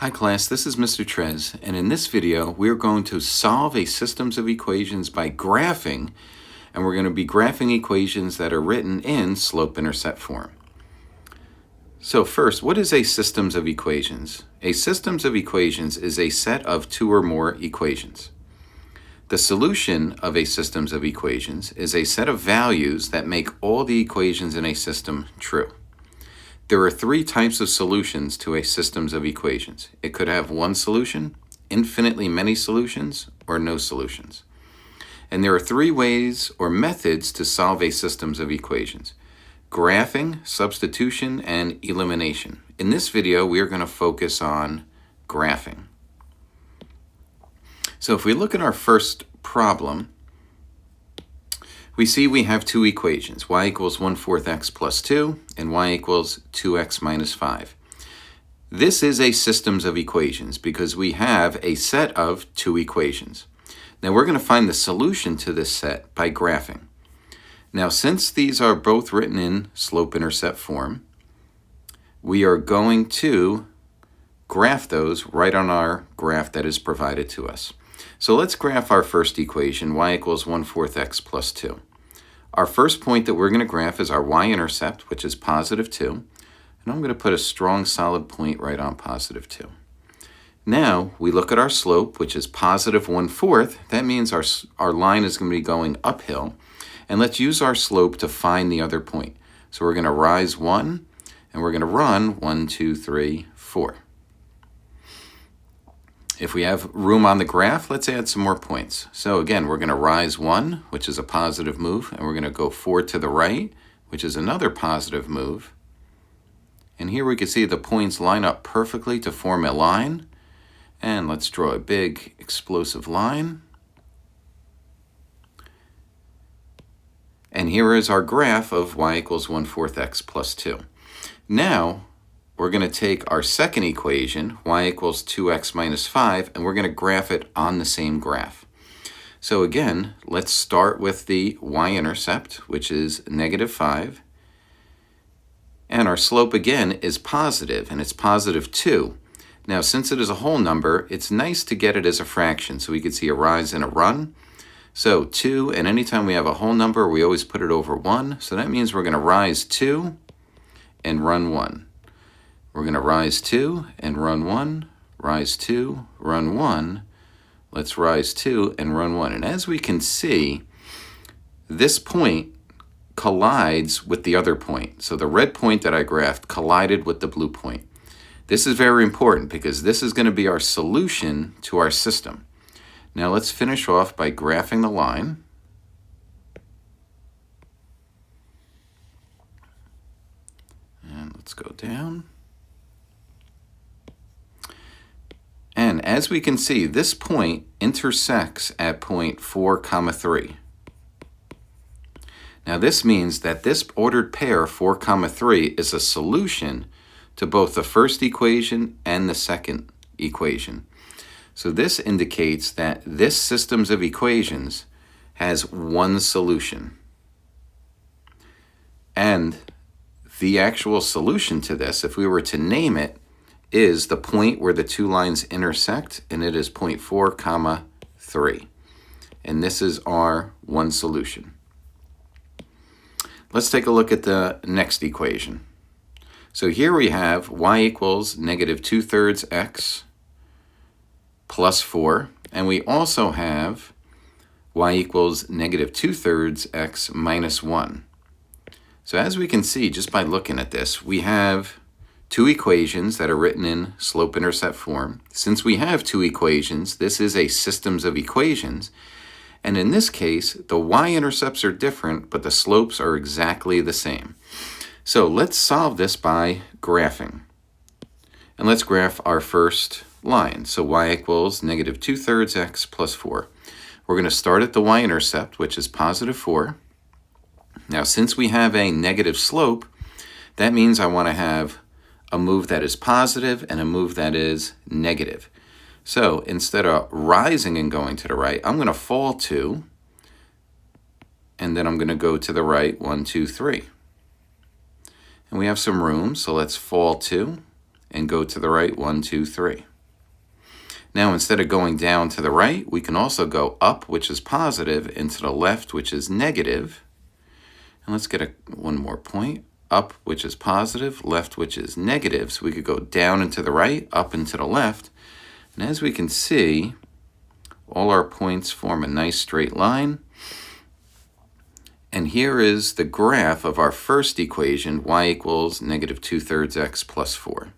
Hi class, this is Mr. Trez, and in this video we're going to solve a systems of equations by graphing, and we're going to be graphing equations that are written in slope-intercept form. So first, what is a systems of equations? A systems of equations is a set of two or more equations. The solution of a systems of equations is a set of values that make all the equations in a system true. There are three types of solutions to a systems of equations. It could have one solution, infinitely many solutions, or no solutions. And there are three ways or methods to solve a systems of equations: graphing, substitution, and elimination. In this video, we are going to focus on graphing. So if we look at our first problem, we see we have two equations, y equals 1/4 x plus 2 and y equals 2x minus 5. This is a systems of equations because we have a set of two equations. Now we're going to find the solution to this set by graphing. Now since these are both written in slope-intercept form, we are going to graph those right on our graph that is provided to us. So let's graph our first equation, y equals 1/4 x plus 2. Our first point that we're going to graph is our y-intercept, which is positive 2. And I'm going to put a strong solid point right on positive 2. Now we look at our slope, which is positive 1/4. That means our line is going to be going uphill. And let's use our slope to find the other point. So we're going to rise 1, and we're going to run 1, 2, 3, 4. If we have room on the graph, let's add some more points. So again, we're going to rise 1, which is a positive move, and we're going to go 4 to the right, which is another positive move. And here we can see the points line up perfectly to form a line. And let's draw a big explosive line. And here is our graph of y equals 1/4 x plus 2. Now, we're going to take our second equation, y equals 2x minus 5, and we're going to graph it on the same graph. So again, let's start with the y-intercept, which is negative 5. And our slope again is positive, and it's positive 2. Now, since it is a whole number, it's nice to get it as a fraction, so we can see a rise and a run. So 2, and anytime we have a whole number, we always put it over 1. So that means we're going to rise 2 and run 1. We're going to rise 2 and run 1, rise 2, run 1. Let's rise 2 and run 1. And as we can see, this point collides with the other point. So the red point that I graphed collided with the blue point. This is very important because this is going to be our solution to our system. Now let's finish off by graphing the line. And let's go down. And as we can see, this point intersects at point 4, 3. Now this means that this ordered pair, 4, 3, is a solution to both the first equation and the second equation. So this indicates that this systems of equations has one solution. And the actual solution to this, if we were to name it, is the point where the two lines intersect, and it is point 4, 3. And this is our one solution. Let's take a look at the next equation. So here we have y equals negative 2/3 x plus 4, and we also have y equals negative 2/3 x minus 1. So as we can see, just by looking at this, we have two equations that are written in slope-intercept form. Since we have two equations, this is a systems of equations. And in this case, the y-intercepts are different, but the slopes are exactly the same. So let's solve this by graphing. And let's graph our first line. So y equals negative 2/3 x plus 4. We're going to start at the y-intercept, which is positive 4. Now, since we have a negative slope, that means I want to have a move that is positive and a move that is negative. So instead of rising and going to the right, I'm going to fall 2, and then I'm going to go to the right 1, 2, 3. And we have some room, so let's fall 2 and go to the right 1, 2, 3. Now, instead of going down to the right, we can also go up, which is positive, and to the left, which is negative. And let's get one more point. Up, which is positive, left, which is negative. So we could go down and to the right, up and to the left. And as we can see, all our points form a nice straight line. And here is the graph of our first equation, y equals negative 2/3 x plus 4.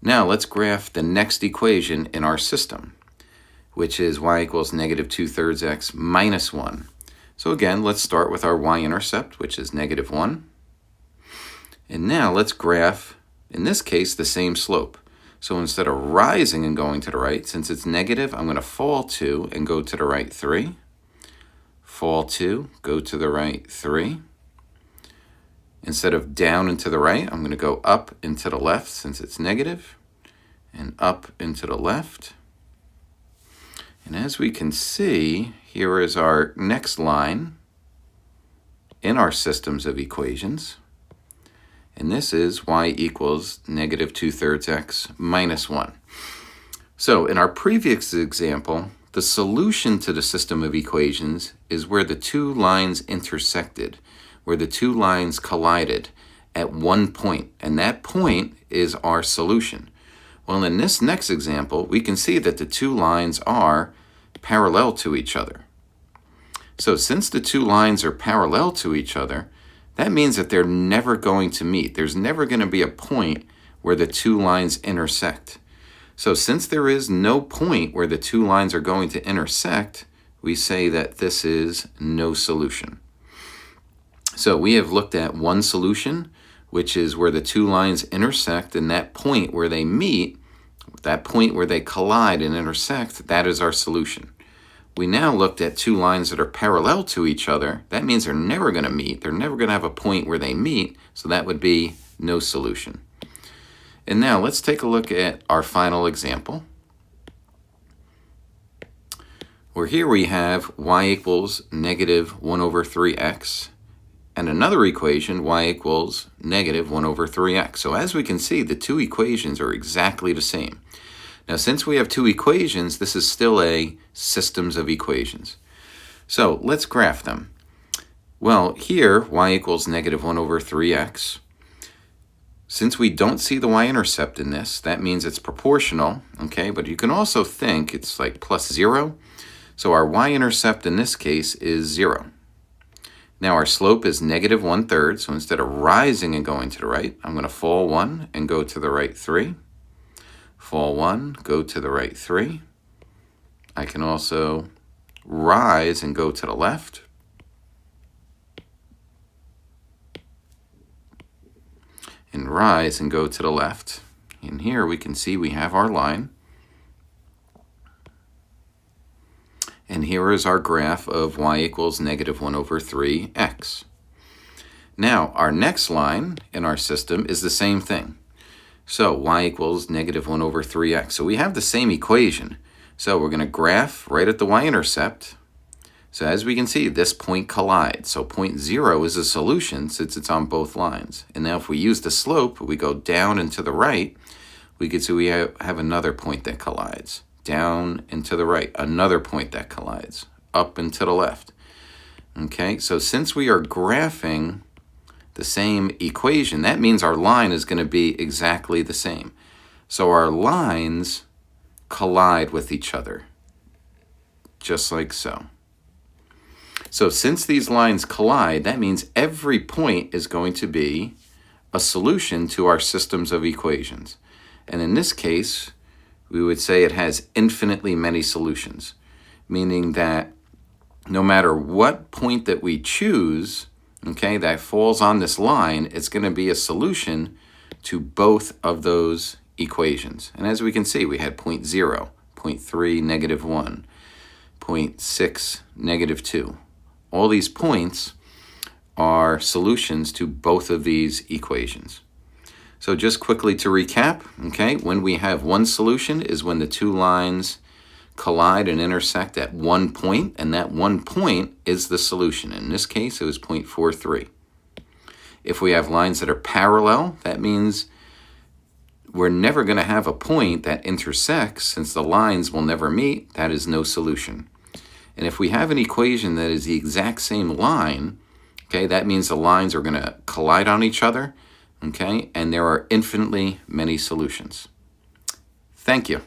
Now let's graph the next equation in our system, which is y equals negative 2/3 x minus 1. So again, let's start with our y-intercept, which is negative 1. And now let's graph, in this case, the same slope. So instead of rising and going to the right, since it's negative, I'm going to fall 2 and go to the right 3. Fall 2, go to the right 3. Instead of down and to the right, I'm going to go up and to the left since it's negative, and up and to the left. And as we can see, here is our next line in our systems of equations. And this is y equals negative 2/3 x minus 1. So in our previous example, the solution to the system of equations is where the two lines intersected, where the two lines collided at one point, and that point is our solution. Well, in this next example, we can see that the two lines are parallel to each other. So since the two lines are parallel to each other, that means that they're never going to meet. There's never going to be a point where the two lines intersect. So since there is no point where the two lines are going to intersect, we say that this is no solution. So we have looked at one solution, which is where the two lines intersect, and that point where they meet, that point where they collide and intersect, that is our solution. We now looked at two lines that are parallel to each other. That means they're never going to meet. They're never going to have a point where they meet, so that would be no solution. And now let's take a look at our final example, where here we have y equals negative 1/3x, and another equation, y equals negative 1/3x. So as we can see, the two equations are exactly the same. Now, since we have two equations, this is still a systems of equations. So let's graph them. Well, here, y equals negative 1/3x. Since we don't see the y-intercept in this, that means it's proportional, okay? But you can also think it's like plus 0. So our y-intercept in this case is 0. Now our slope is negative 1/3, so instead of rising and going to the right, I'm going to fall 1 and go to the right 3. Fall 1, go to the right 3. I can also rise and go to the left. And rise and go to the left. And here we can see we have our line. And here is our graph of y equals negative 1/3x. Now, our next line in our system is the same thing. So y equals negative 1/3x. So we have the same equation. So we're going to graph right at the y-intercept. So as we can see, this point collides. So point 0 is a solution since it's on both lines. And now if we use the slope, we go down and to the right, we can see we have another point that collides. Down and to the right, another point that collides. Up and to the left. Okay, so since we are graphing the same equation, that means our line is going to be exactly the same. So our lines collide with each other, just like so. So since these lines collide, that means every point is going to be a solution to our systems of equations. And in this case, we would say it has infinitely many solutions, meaning that no matter what point that we choose, okay, that falls on this line, it's going to be a solution to both of those equations. And as we can see, we had point 0, point 3, negative 1, point 6, negative 2. All these points are solutions to both of these equations. So just quickly to recap, okay, when we have one solution is when the two lines collide and intersect at one point, and that one point is the solution. In this case, it was 0.43. If we have lines that are parallel, that means we're never going to have a point that intersects, since the lines will never meet. That is no solution. And if we have an equation that is the exact same line, okay, that means the lines are going to collide on each other, okay, and there are infinitely many solutions. Thank you.